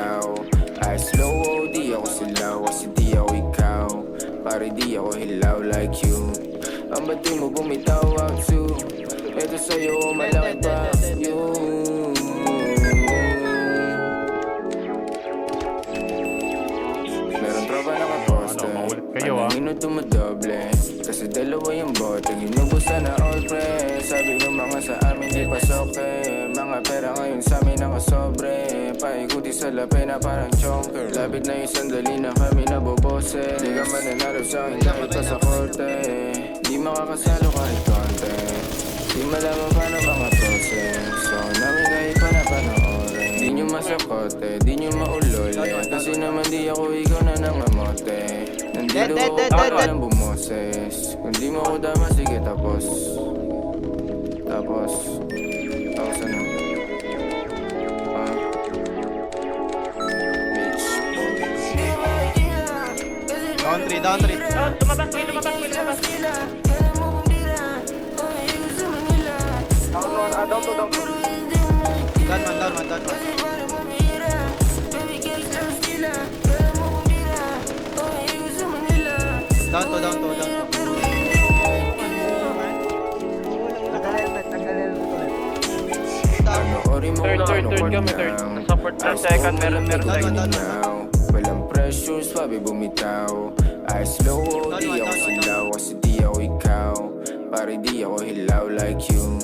ikaw. I slow, di ako silaw kasi di ako ikaw. Pare di ako hilaw like you. Ang ba't di mo bumitaw out to? Ito sa'yo malaki pa you. Meron tropa nakaposte, panangin dumadoble. Kasi dalawa yung bote, ginubusan na all pre. Sabi ng mga sa amin di pasok eh. Mga pera ngayon sa amin nakasobre. Paikuti sa lape na parang chonker. Lapit na yung sandali na kami nabobose. Di ka mananalo sa akin kahit pa sa korte. Di makakasalo kahit konti. Di malaman pa ng mga proses. So namin kahit pa na panoorin. Di nyo masakote, di nyo maulol. Kasi naman di ako ikaw na nangamote. Nandito ako ng bumoses. Kung di mo ako dama, sige tapos. Tapos ano? Bitch. Down 3, down 3. Tumabas, may tumabas. Down to. Down man. Down to. Third kami, third. Support sa second, meron second. Walang pressure, swabe bumitaw. I slow, di ako silaw kasi di ako ikaw. Pare di ako hilaw like you.